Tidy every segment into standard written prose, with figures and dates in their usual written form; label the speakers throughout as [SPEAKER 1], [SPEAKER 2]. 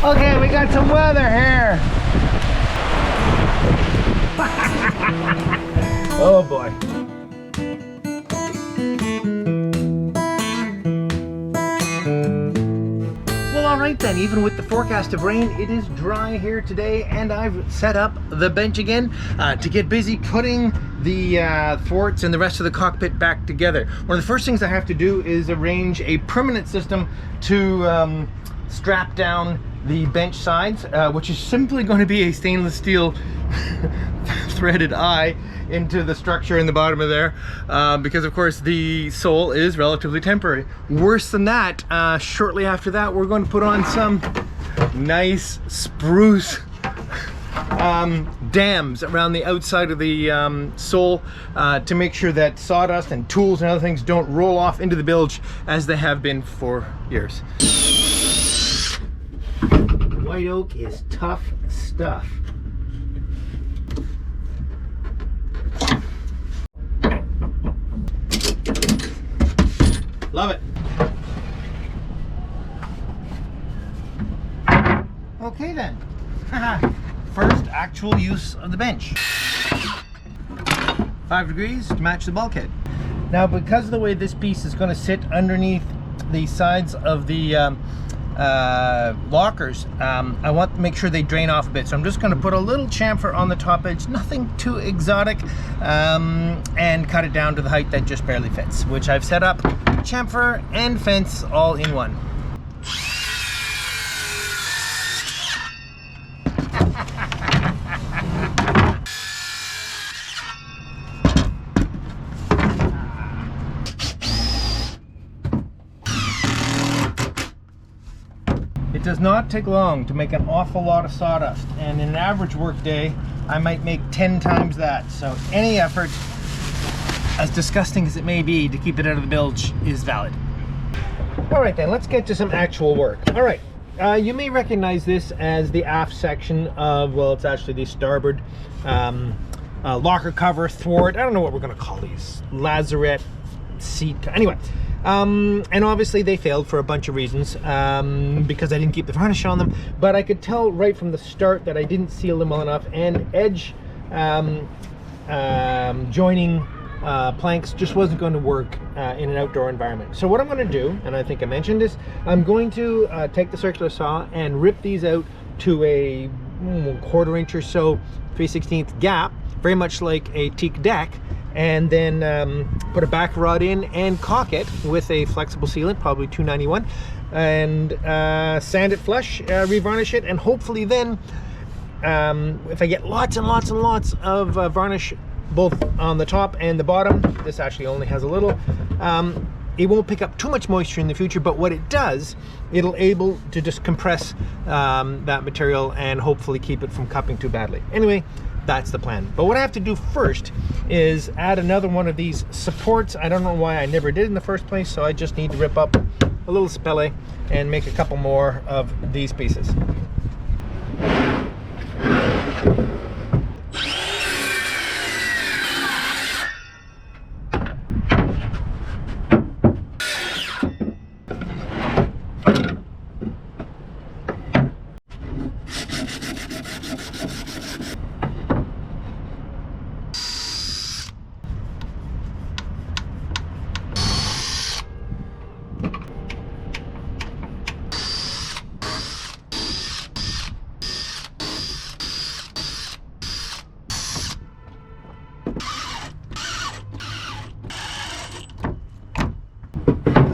[SPEAKER 1] Okay, we got some weather here. Oh boy. Well, all right then, even with the forecast of rain, it is dry here today, and I've set up the bench again to get busy putting the thwarts and the rest of the cockpit back together. One of the first things I have to do is arrange a permanent system to strap down the bench sides, which is simply going to be a stainless steel threaded eye into the structure in the bottom of there, because of course the sole is relatively temporary. Worse than that, shortly after that we're going to put on some nice spruce dams around the outside of the sole to make sure that sawdust and tools and other things don't roll off into the bilge as they have been for years. White oak is tough stuff. Love it. Okay then. First actual use of the bench. 5 degrees to match the bulkhead. Now, because of the way this piece is going to sit underneath the sides of the lockers, I want to make sure they drain off a bit, so I'm just going to put a little chamfer on the top edge, nothing too exotic, and cut it down to the height that just barely fits, which I've set up chamfer and fence all in one. It does not take long to make an awful lot of sawdust, and in an average work day I might make 10 times that, so any effort, as disgusting as it may be, to keep it out of the bilge is valid. Alright then, let's get to some actual work. Alright, you may recognize this as the aft section of, well, it's actually the starboard locker cover, thwart, I don't know what we're going to call these, lazarette seat, anyway. And obviously they failed for a bunch of reasons, because I didn't keep the varnish on them, but I could tell right from the start that I didn't seal them well enough, and edge joining planks just wasn't going to work in an outdoor environment. So what I'm going to do, and I think I mentioned this, I'm going to take the circular saw and rip these out to a 1/4 inch or so 3/16 gap, very much like a teak deck, and then put a back rod in and caulk it with a flexible sealant, probably 291, and sand it flush, revarnish it, and hopefully then if I get lots and lots and lots of varnish both on the top and the bottom, this actually only has a little, it won't pick up too much moisture in the future, but what it does, it'll able to just compress that material and hopefully keep it from cupping too badly. Anyway, that's the plan. But what I have to do first is add another one of these supports. I don't know why I never did in the first place, so I just need to rip up a little spele and make a couple more of these pieces.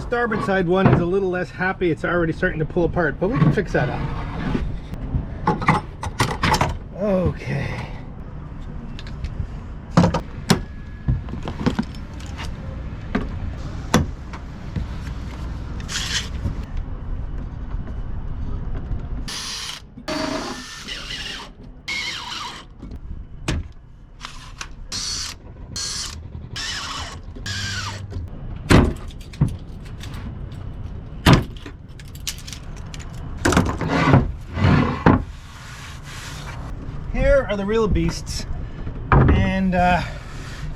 [SPEAKER 1] Starboard side one is a little less happy. It's already starting to pull apart, but we can fix that up. Okay. Are the real beasts, and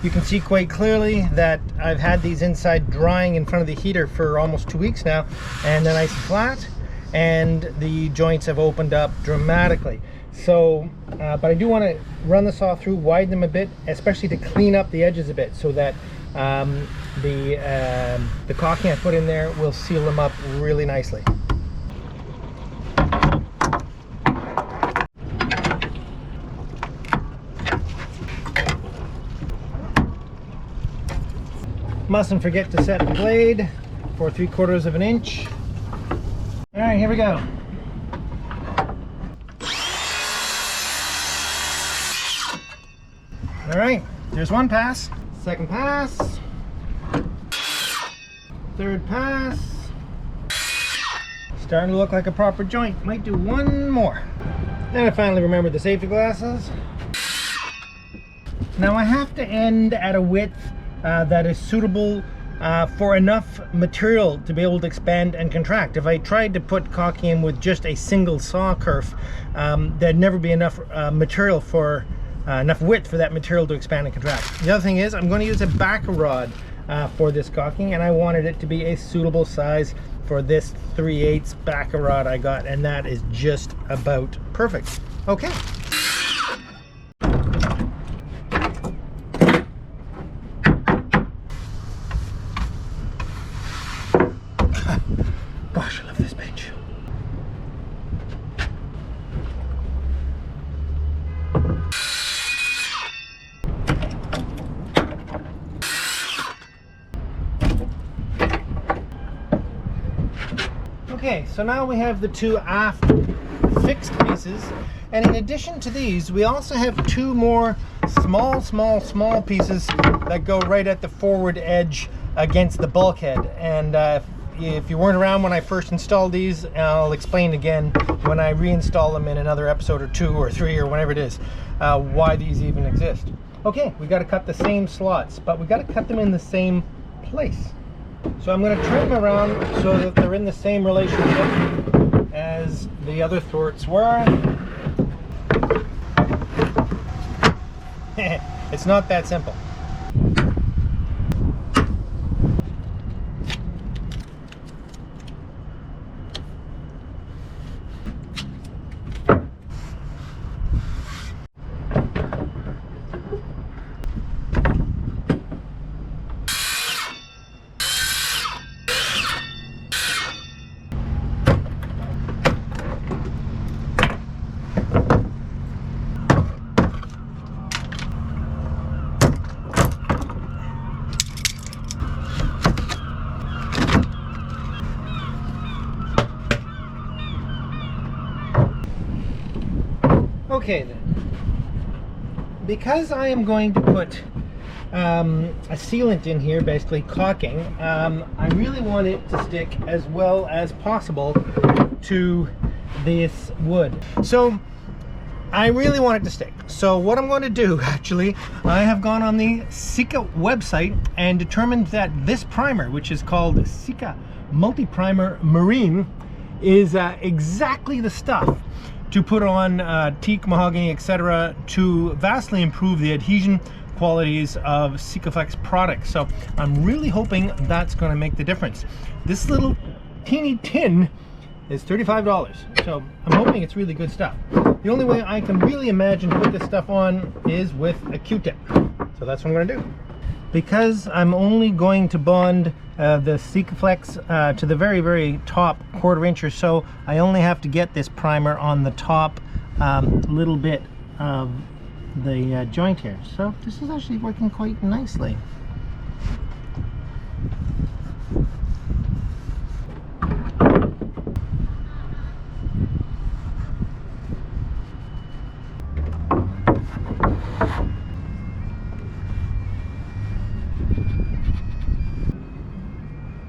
[SPEAKER 1] you can see quite clearly that I've had these inside drying in front of the heater for almost 2 weeks now, and they're nice and flat, and the joints have opened up dramatically. So, but I do want to run the saw through, widen them a bit, especially to clean up the edges a bit, so that the caulking I put in there will seal them up really nicely. Mustn't forget to set the blade for 3/4 of an inch. All right, here we go. All right, there's one pass, second pass, third pass. Starting to look like a proper joint. Might do one more. And I finally remembered the safety glasses. Now I have to end at a width that is suitable for enough material to be able to expand and contract. If I tried to put caulking in with just a single saw kerf, there'd never be enough material for enough width for that material to expand and contract. The other thing is I'm going to use a backer rod for this caulking, and I wanted it to be a suitable size for this 3/8 backer rod I got, and that is just about perfect. Okay. Gosh, I love this bench. Okay, so now we have the two aft fixed pieces, and in addition to these, we also have two more small pieces that go right at the forward edge against the bulkhead. And if you weren't around when I first installed these, I'll explain again when I reinstall them in another episode or 2 or 3 or whatever it is, why these even exist. Okay, we got to cut the same slots, but we got to cut them in the same place. So I'm going to turn them around so that they're in the same relationship as the other thwarts were. It's not that simple. Okay then, because I am going to put a sealant in here, basically caulking, I really want it to stick as well as possible to this wood. So I really want it to stick. So what I'm going to do, actually, I have gone on the Sika website and determined that this primer, which is called Sika Multi-Primer Marine, is exactly the stuff to put on teak, mahogany, etc., to vastly improve the adhesion qualities of Sikaflex products. So I'm really hoping that's going to make the difference. This little teeny tin is $35, so I'm hoping it's really good stuff. The only way I can really imagine to put this stuff on is with a Q-tip. So that's what I'm going to do. Because I'm only going to bond the Sikaflex to the very top 1/4 inch or so, I only have to get this primer on the top little bit of the joint here. So this is actually working quite nicely.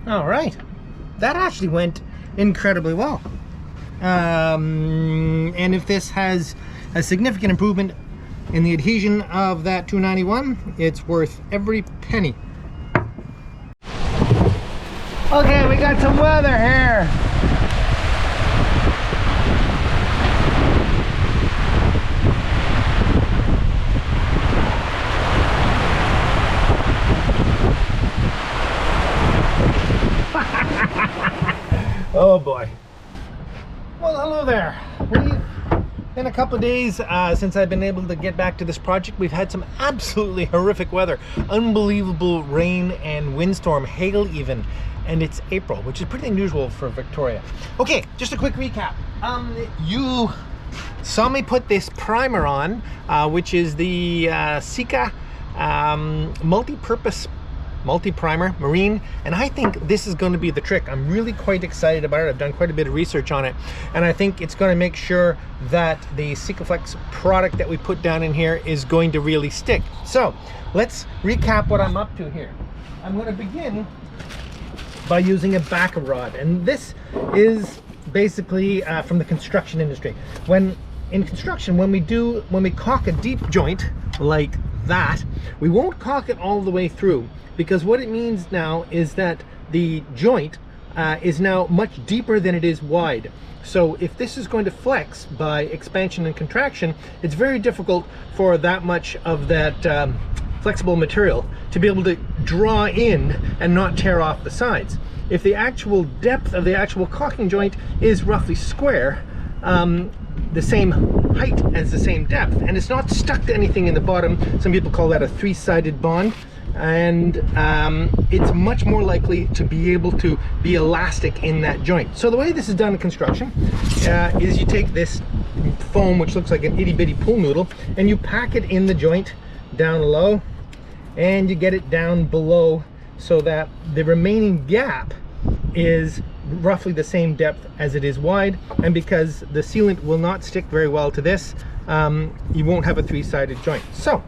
[SPEAKER 1] All right, that actually went incredibly well. And if this has a significant improvement in the adhesion of that 291, it's worth every penny. Okay, we got some weather here. Oh boy. there. In a couple of days since I've been able to get back to this project, we've had some absolutely horrific weather. Unbelievable rain and windstorm, hail even. And it's April, which is pretty unusual for Victoria. Okay, just a quick recap. You saw me put this primer on, which is the Sika multi-primer marine, and I think this is going to be the trick. I'm really quite excited about it. I've done quite a bit of research on it, and I think it's going to make sure that the Sikaflex product that we put down in here is going to really stick. So let's recap what I'm up to here. I'm going to begin by using a backer rod, and this is basically from the construction industry. In construction, when we caulk a deep joint like that, we won't caulk it all the way through, because what it means now is that the joint is now much deeper than it is wide. So if this is going to flex by expansion and contraction, it's very difficult for that much of that flexible material to be able to draw in and not tear off the sides. If the actual depth of the actual caulking joint is roughly square, the same height as the same depth, and it's not stuck to anything in the bottom, some people call that a three-sided bond, and it's much more likely to be able to be elastic in that joint. So the way this is done in construction is you take this foam, which looks like an itty-bitty pool noodle, and you pack it in the joint down low, and you get it down below so that the remaining gap is roughly the same depth as it is wide. And because the sealant will not stick very well to this, you won't have a three-sided joint. So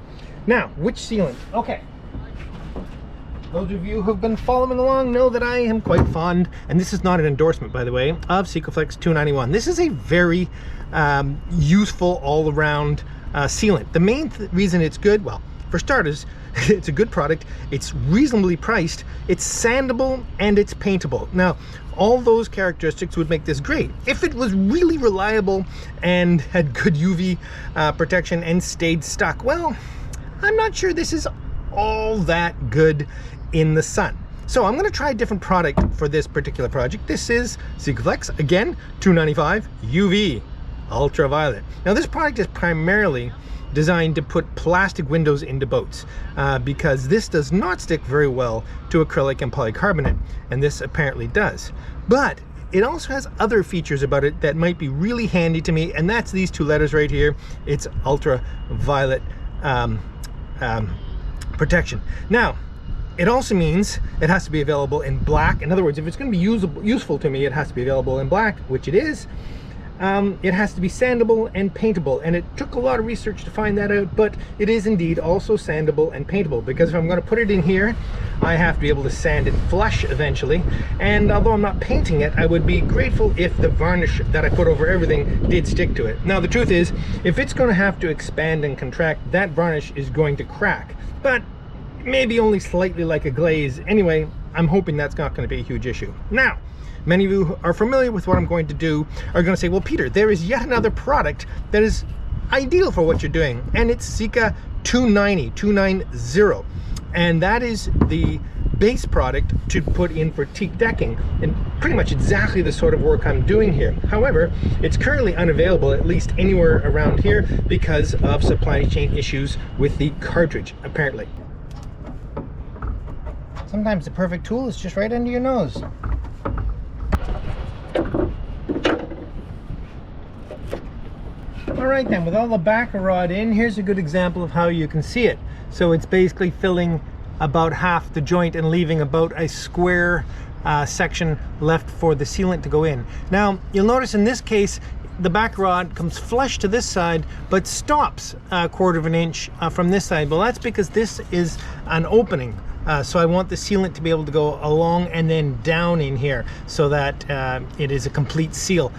[SPEAKER 1] now, which sealant? Okay, those of you who've been following along know that I am quite fond, and this is not an endorsement, by the way, of Sikaflex 291. This is a very useful all-around sealant. The main reason it's good, well, for starters, it's a good product, it's reasonably priced, it's sandable, and it's paintable. Now, all those characteristics would make this great. If it was really reliable and had good UV protection and stayed stuck, well, I'm not sure this is all that good in the sun. So I'm going to try a different product for this particular project. This is Sikaflex, again, 295 UV ultraviolet. Now, this product is primarily designed to put plastic windows into boats because this does not stick very well to acrylic and polycarbonate, and this apparently does. But it also has other features about it that might be really handy to me, and that's these two letters right here. It's ultraviolet protection. Now, it also means it has to be available in black. In other words, if it's going to be useful to me, it has to be available in black, which it is. It has to be sandable and paintable, and it took a lot of research to find that out, but it is indeed also sandable and paintable, because if I'm going to put it in here, I have to be able to sand it flush eventually, and although I'm not painting it, I would be grateful if the varnish that I put over everything did stick to it. Now, the truth is, if it's going to have to expand and contract, that varnish is going to crack, but maybe only slightly like a glaze. Anyway, I'm hoping that's not going to be a huge issue. Now, many of you who are familiar with what I'm going to do are going to say, well, Peter, there is yet another product that is ideal for what you're doing, and it's Sika 290, and that is the base product to put in for teak decking, and pretty much exactly the sort of work I'm doing here. However, it's currently unavailable, at least anywhere around here, because of supply chain issues with the cartridge, apparently. Sometimes the perfect tool is just right under your nose. Alright then, with all the backer rod in, here's a good example of how you can see it. So it's basically filling about half the joint and leaving about a square section left for the sealant to go in. Now, you'll notice in this case, the backer rod comes flush to this side, but stops a quarter of an inch from this side. Well, that's because this is an opening. So I want the sealant to be able to go along and then down in here so that it is a complete seal,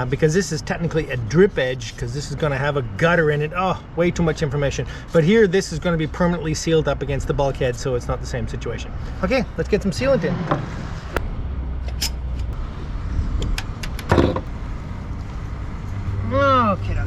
[SPEAKER 1] because this is technically a drip edge, because this is going to have a gutter in it. Oh, way too much information. But here, this is going to be permanently sealed up against the bulkhead, so it's not the same situation. Okay, let's get some sealant in. Okay.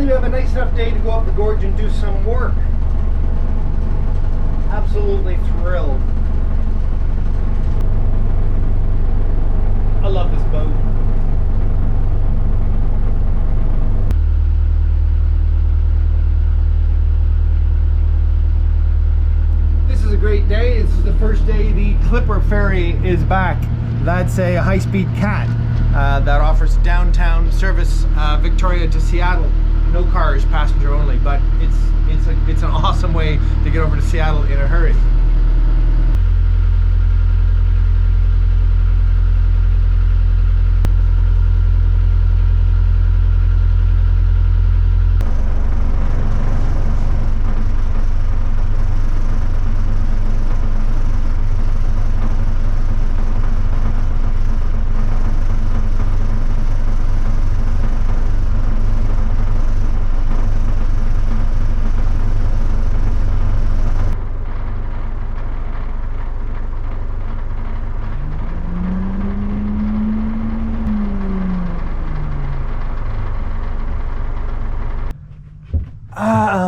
[SPEAKER 1] finally we have a nice enough day to go up the gorge and do some work. Absolutely thrilled. I love this boat. This is a great day. This is the first day the Clipper ferry is back. That's a high-speed cat that offers downtown service, Victoria to Seattle. No cars, passenger only, but it's an awesome way to get over to Seattle in a hurry.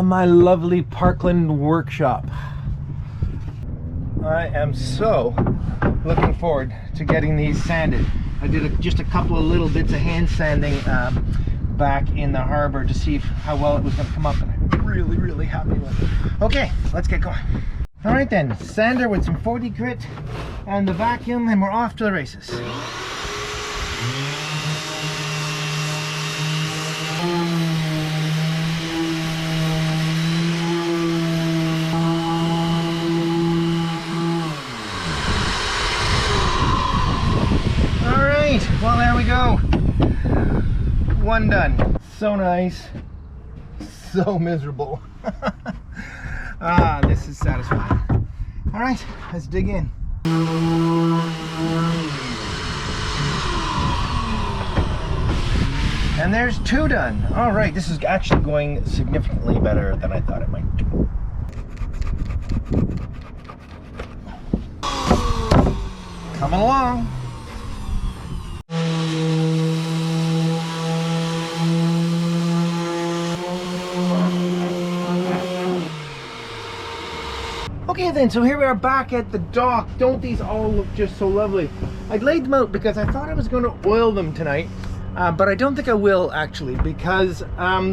[SPEAKER 1] My lovely Parkland workshop. I am so looking forward to getting these sanded. I did just a couple of little bits of hand sanding back in the harbor to see how well it was going to come up, and I'm really happy with it. Okay, let's get going. All right then, sander with some 40 grit and the vacuum, and we're off to the races. Well, there we go. One done. So nice. So miserable. This is satisfying. All right, let's dig in. And there's two done. All right, this is actually going significantly better than I thought it might. Coming along. Okay then, so here we are back at the dock. Don't these all look just so lovely? I laid them out because I thought I was going to oil them tonight, but I don't think I will actually, because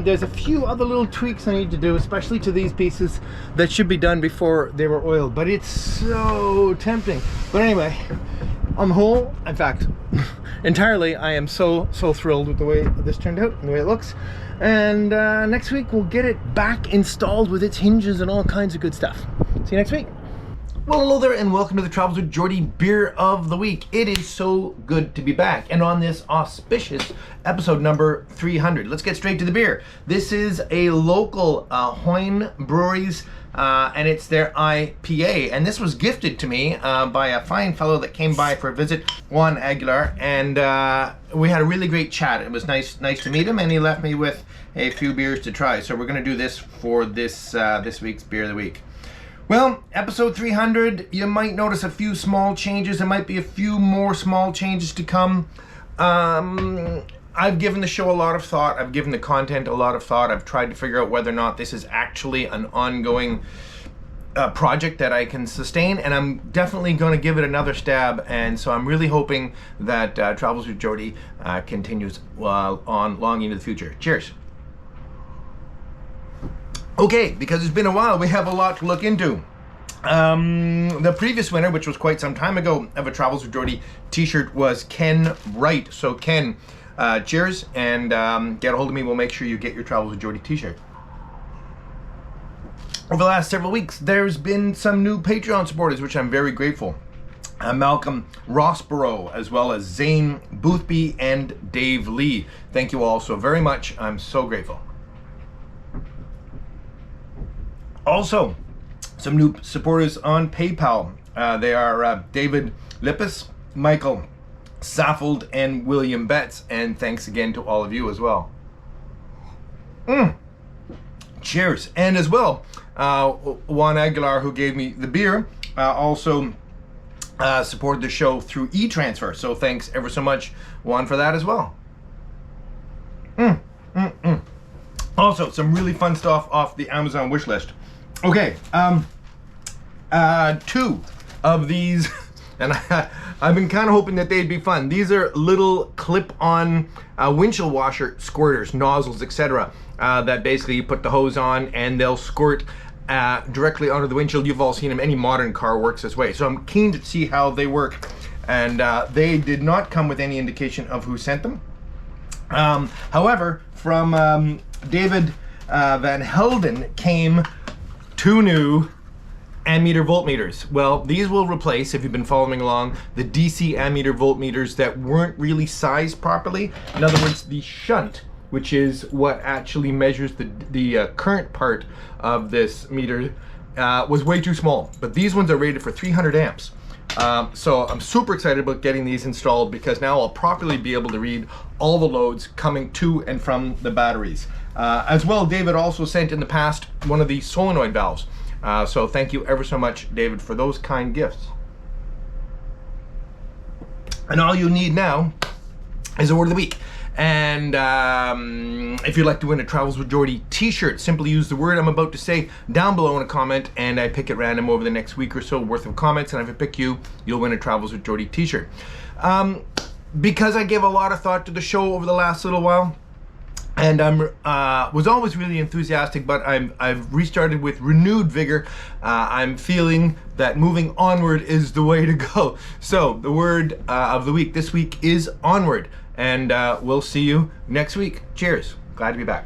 [SPEAKER 1] there's a few other little tweaks I need to do, especially to these pieces that should be done before they were oiled, but it's so tempting. But anyway, on the whole, in fact, entirely, I am so thrilled with the way this turned out and the way it looks. And next week we'll get it back installed with its hinges and all kinds of good stuff. See you next week. Well, hello there and welcome to the Travels with Geordie Beer of the Week. It is so good to be back and on this auspicious episode number 300. Let's get straight to the beer. This is a local Hoyne Breweries and it's their IPA, and this was gifted to me by a fine fellow that came by for a visit, Juan Aguilar, and we had a really great chat. It was nice to meet him, and he left me with a few beers to try. So we're going to do this for this week's Beer of the Week. Well, episode 300, you might notice a few small changes. There might be a few more small changes to come. I've given the show a lot of thought. I've given the content a lot of thought. I've tried to figure out whether or not this is actually an ongoing project that I can sustain, and I'm definitely going to give it another stab. And so I'm really hoping that Travels with Geordie continues on long into the future. Cheers. Okay, because it's been a while, we have a lot to look into. The previous winner, which was quite some time ago, of a Travels with Geordie t-shirt was Ken Wright. So Ken, cheers, and get a hold of me. We'll make sure you get your Travels with Geordie t-shirt. Over the last several weeks, there's been some new Patreon supporters, which I'm very grateful. Malcolm Rossborough, as well as Zane Boothby and Dave Lee. Thank you all so very much. I'm so grateful. Also, some new supporters on PayPal. They are David Lippis, Michael Saffold, and William Betts. And thanks again to all of you as well. Cheers. And as well, Juan Aguilar, who gave me the beer, also supported the show through e-transfer. So thanks ever so much, Juan, for that as well.
[SPEAKER 2] Also, some really fun stuff off the Amazon wish list. Okay, 2 of these, and I've been kind of hoping that they'd be fun. These are little clip-on windshield washer squirters, nozzles, etc. That basically you put the hose on and they'll squirt directly onto the windshield. You've all seen them. Any modern car works this way. So I'm keen to see how they work. And they did not come with any indication of who sent them. However, from David Van Helden came 2 new ammeter voltmeters. Well, these will replace, if you've been following along, the DC ammeter voltmeters that weren't really sized properly. In other words, the shunt, which is what actually measures the current part of this meter, was way too small. But these ones are rated for 300 amps. So I'm super excited about getting these installed, because now I'll properly be able to read all the loads coming to and from the batteries. As well, David also sent in the past one of these solenoid valves. So thank you ever so much, David, for those kind gifts. And all you need now is a word of the week. And if you'd like to win a Travels with Geordie t-shirt, simply use the word I'm about to say down below in a comment, and I pick at random over the next week or so worth of comments, and if I pick you, you'll win a Travels with Geordie t-shirt. Because I gave a lot of thought to the show over the last little while, and was always really enthusiastic, but I've restarted with renewed vigor. I'm feeling that moving onward is the way to go. So the word of the week this week is onward, and we'll see you next week. Cheers. Glad to be back.